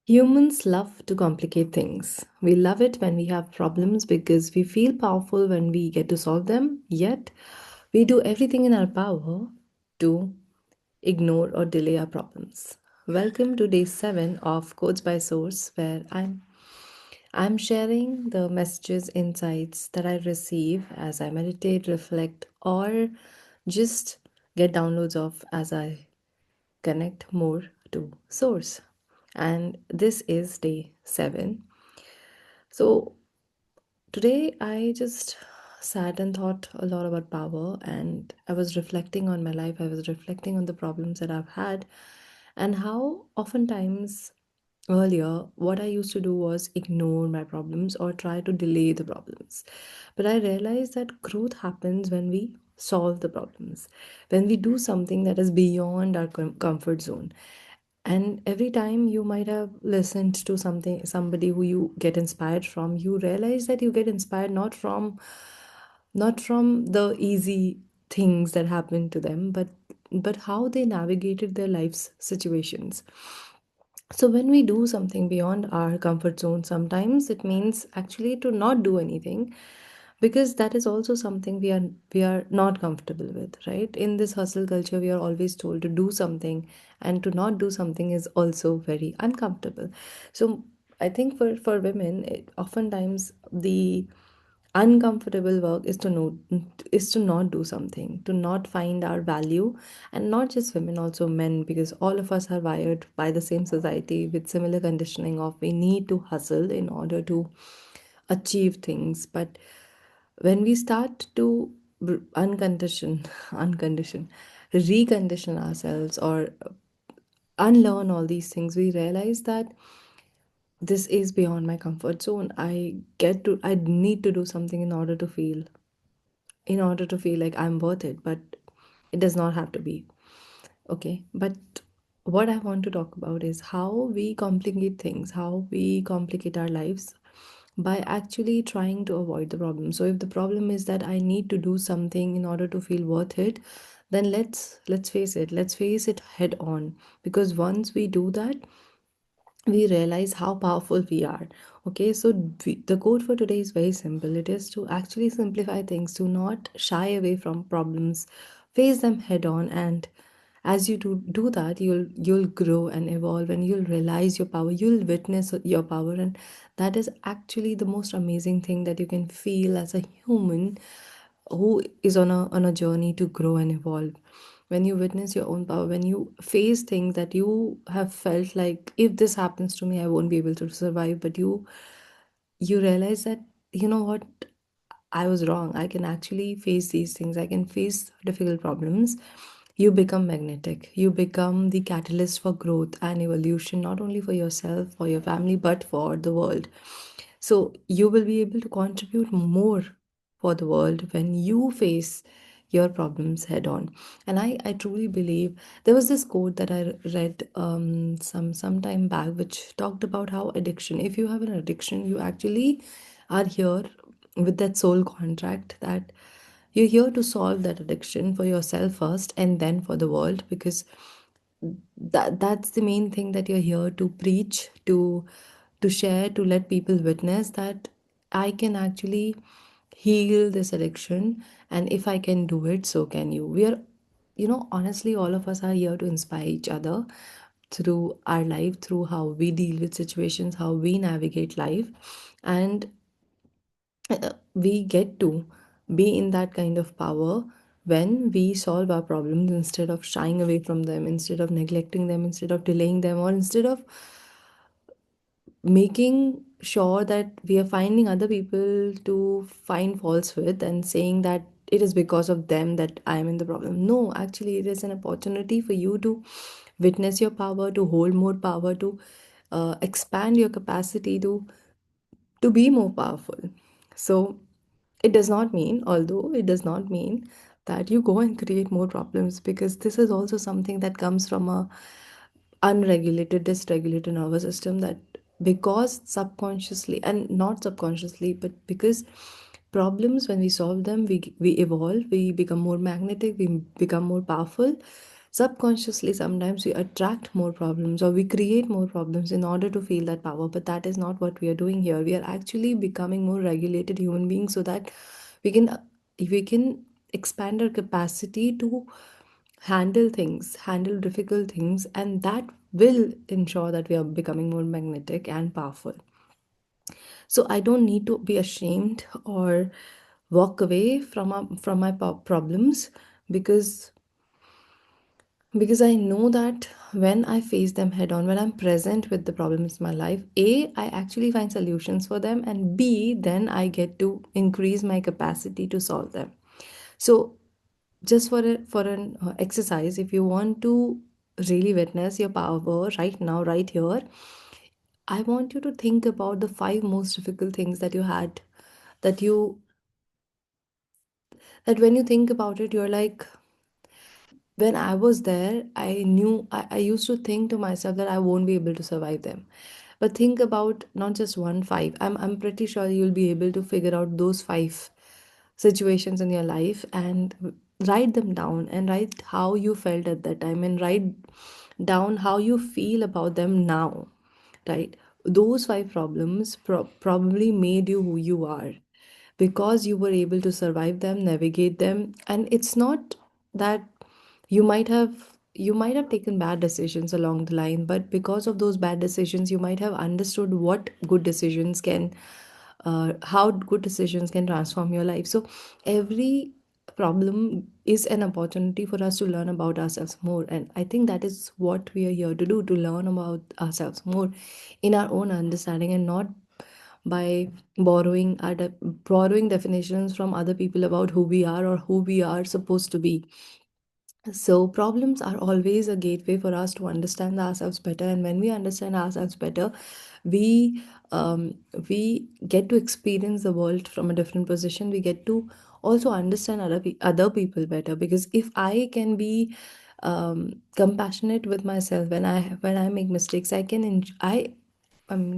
Humans love to complicate things. We love it when we have problems because we feel powerful when we get to solve them, yet, we do everything in our power to ignore or delay our problems. Welcome to day 7 of Codes by Source, where I'm sharing the messages, insights that I receive as I meditate, reflect, or just get downloads of as I connect more to Source. And this is day 7. So today I just sat and thought a lot about power, and I was reflecting on my life. I was reflecting on the problems that I've had and how oftentimes earlier what I used to do was ignore my problems or try to delay the problems. But I realized that growth happens when we solve the problems, when we do something that is beyond our comfort zone. And every time you might have listened to somebody who you get inspired from, you realize that you get inspired not from the easy things that happen to them, but how they navigated their life's situations. So when we do something beyond our comfort zone, sometimes it means actually to not do anything, because that is also something we are not comfortable with, right? In this hustle culture, we are always told to do something, and to not do something is also very uncomfortable. So I think for women, oftentimes the uncomfortable work is to not do something, to not find our value. And not just women, also men, because all of us are wired by the same society with similar conditioning of we need to hustle in order to achieve things. But when we start to uncondition uncondition recondition ourselves, or unlearn all these things, we realize that this is beyond my comfort zone. I need to do something in order to feel like I'm worth it, but it does not have to be. Okay, but what I want to talk about is how we complicate things, how we complicate our lives by actually trying to avoid the problem. So if the problem is that I need to do something in order to feel worth it, then let's face it head on, because once we do that, we realize how powerful we are. Okay, so the code for today is very simple. It is to actually simplify things, to not shy away from problems, face them head on. And as you do that, you'll grow and evolve, and you'll realize your power, you'll witness your power. And that is actually the most amazing thing that you can feel as a human who is on a journey to grow and evolve. When you witness your own power, when you face things that you have felt like, if this happens to me, I won't be able to survive, but you realize that, you know what, I was wrong. I can actually face these things. I can face difficult problems. You become magnetic. You become the catalyst for growth and evolution, not only for yourself, for your family, but for the world. So you will be able to contribute more for the world when you face your problems head on. And I truly believe, there was this quote that I read some time back, which talked about how addiction, if you have an addiction, you actually are here with that soul contract that you're here to solve that addiction for yourself first and then for the world, because that's the main thing that you're here to preach, to share, to let people witness that I can actually heal this addiction, and if I can do it, so can you. We are, honestly, all of us are here to inspire each other through our life, through how we deal with situations, how we navigate life. And we get to be in that kind of power when we solve our problems instead of shying away from them, instead of neglecting them, instead of delaying them, or instead of making sure that we are finding other people to find faults with and saying that it is because of them that I am in the problem. No, actually, it is an opportunity for you to witness your power, to hold more power, to expand your capacity to be more powerful. So it does not mean, although it does not mean that you go and create more problems, because this is also something that comes from a unregulated, dysregulated nervous system, that because subconsciously, and not subconsciously, but because problems, when we solve them, we evolve, we become more magnetic, we become more powerful. Subconsciously, sometimes we attract more problems or we create more problems in order to feel that power, but that is not what we are doing here. We are actually becoming more regulated human beings so that we can we can expand our capacity to handle things, handle difficult things, and that will ensure that we are becoming more magnetic and powerful. So I don't need to be ashamed or walk away from my problems, because I know that when I face them head on, when I'm present with the problems in my life, A, I actually find solutions for them, and B, then I get to increase my capacity to solve them. So, just for an exercise, if you want to really witness your power right now, right here, I want you to think about the five most difficult things that you had, that you that when you think about it, you're like, when I was there, I knew I used to think to myself that I won't be able to survive them. But think about not just one, five. I'm pretty sure you'll be able to figure out those five situations in your life and write them down, and write how you felt at that time, and write down how you feel about them now. Right? Those five problems probably made you who you are, because you were able to survive them, navigate them. And it's not that you might have taken bad decisions along the line, but because of those bad decisions you might have understood what good decisions can how good decisions can transform your life. So every problem is an opportunity for us to learn about ourselves more, and I think that is what we are here to do, to learn about ourselves more in our own understanding, and not by borrowing definitions from other people about who we are or who we are supposed to be. So, problems are always a gateway for us to understand ourselves better, and when we understand ourselves better, we um, we get to experience the world from a different position. We get to also understand other people better, because if I can be compassionate with myself when I make mistakes, I can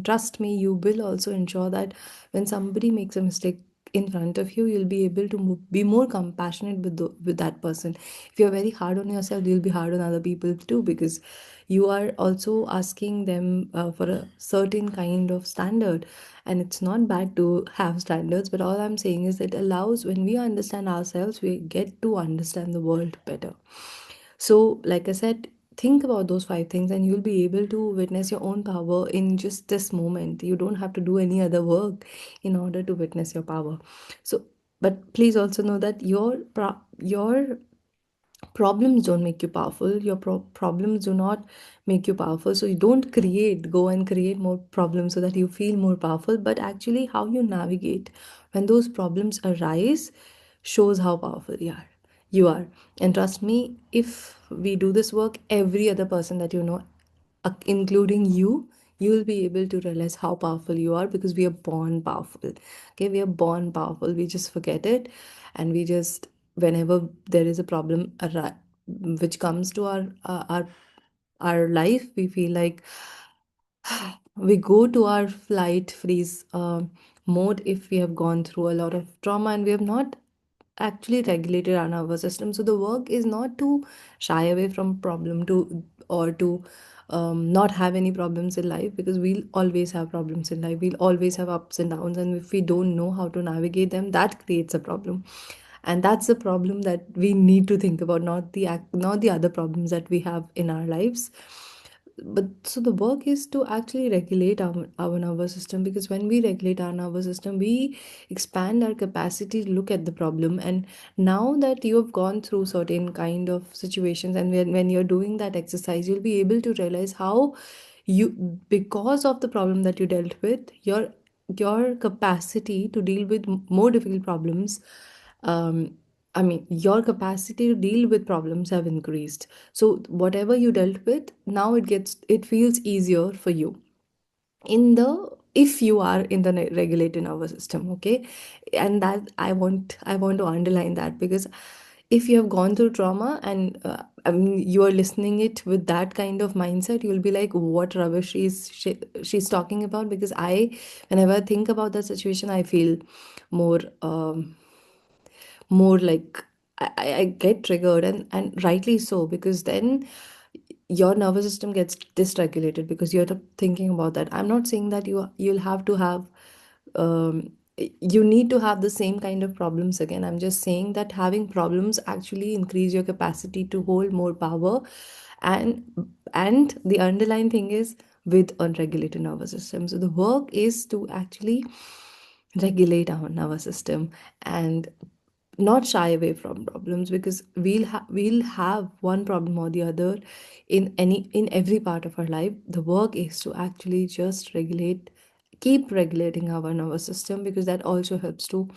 trust me, you will also ensure that when somebody makes a mistake in front of you, you'll be able to be more compassionate with that person. If you're very hard on yourself, you'll be hard on other people too, because you are also asking them for a certain kind of standard. And it's not bad to have standards, but all I'm saying is it allows, when we understand ourselves, we get to understand the world better. So, like I said, think about those five things and you'll be able to witness your own power in just this moment. You don't have to do any other work in order to witness your power. So, but please also know that your problems don't make you powerful. Your problems do not make you powerful. So you don't go and create more problems so that you feel more powerful, but actually how you navigate when those problems arise shows how powerful you are. And trust me, if we do this work, every other person that you know, including you will be able to realize how powerful you are, because we are born powerful. Okay, we are born powerful. We just forget it, and we just, whenever there is a problem which comes to our life, we feel like we go to our flight freeze mode if we have gone through a lot of trauma and we have not actually regulated our nervous system. So the work is not to shy away from problem to or to not have any problems in life, because we'll always have problems in life. We'll always have ups and downs, and if we don't know how to navigate them, that creates a problem. And that's the problem that we need to think about, not the other problems that we have in our lives. But so the work is to actually regulate our nervous system, because when we regulate our nervous system, we expand our capacity to look at the problem. And now that you have gone through certain kind of situations, and when you're doing that exercise, you'll be able to realize how you, because of the problem that you dealt with, your capacity to deal with more difficult problems, um, your capacity to deal with problems have increased. So whatever you dealt with, now it feels easier for you in the if you are in the regulated nervous system. Okay, and that I want to underline that, because if you have gone through trauma and you are listening it with that kind of mindset, you'll be like, what rubbish she's talking about. Because whenever I think about that situation, I feel more more like I get triggered, and rightly so, because then your nervous system gets dysregulated because you're thinking about that. I'm not saying that you'll have to have you need to have the same kind of problems again. I'm just saying that having problems actually increase your capacity to hold more power, and the underlying thing is with unregulated nervous system. So the work is to actually regulate our nervous system and not shy away from problems, because we'll have one problem or the other in every part of our life. The work is to actually just keep regulating our nervous system, because that also helps to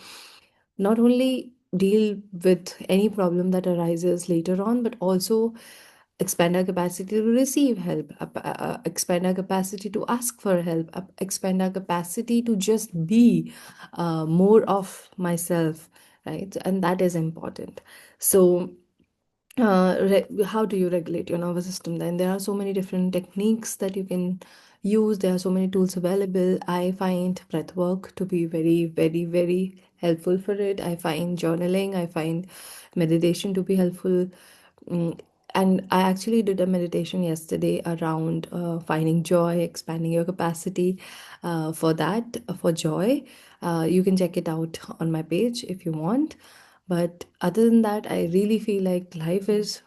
not only deal with any problem that arises later on, but also expand our capacity to receive help, expand our capacity to ask for help, expand our capacity to just be more of myself, right? And that is important. So how do you regulate your nervous system? Then there are so many different techniques that you can use. There are so many tools available. I find breath work to be very, very, very helpful for it. I find journaling, I find meditation to be helpful. Mm, and I actually did a meditation yesterday around finding joy, expanding your capacity for that, for joy. You can check it out on my page if you want. But other than that, I really feel like life is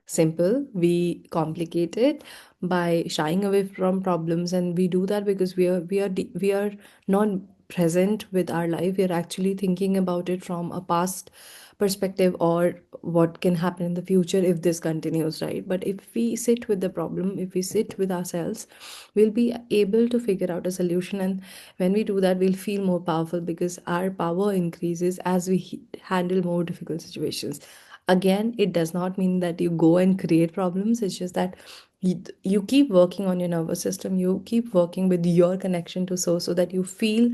simple. We complicate it by shying away from problems, and we do that because we are not present with our life. We are actually thinking about it from a past perspective, or what can happen in the future if this continues, right? But if we sit with the problem, if we sit with ourselves, we'll be able to figure out a solution. And when we do that, we'll feel more powerful, because our power increases as we handle more difficult situations. Again, it does not mean that you go and create problems. It's just that you keep working on your nervous system, you keep working with your connection to source, so that you feel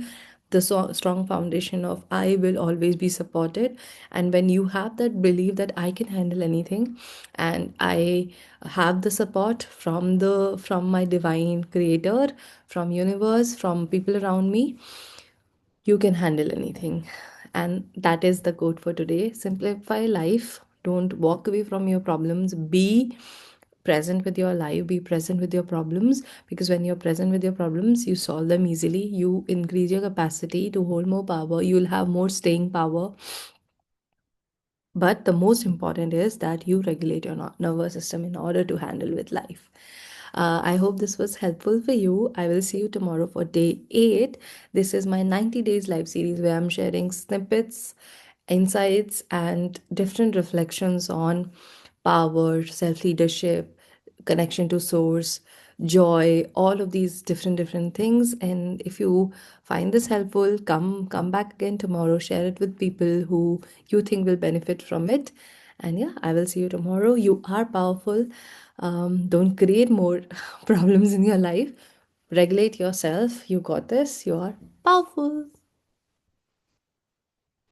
the strong foundation of I will always be supported. And when you have that belief that I can handle anything, and I have the support from my divine creator, from universe, from people around me, you can handle anything. And that is the quote for today. Simplify life. Don't walk away from your problems. Be present with your life. Be present with your problems. Because when you're present with your problems, you solve them easily. You increase your capacity to hold more power. You'll have more staying power. But the most important is that you regulate your nervous system in order to handle with life. I hope this was helpful for you. I will see you tomorrow for day 8. This is my 90 days live series where I'm sharing snippets, insights, and different reflections on power, self leadership, connection to source, joy, all of these different things. And if you find this helpful, come back again tomorrow, share it with people who you think will benefit from it. And yeah, I will see you tomorrow. You are powerful. Don't create more problems in your life. Regulate yourself. You got this. You are powerful.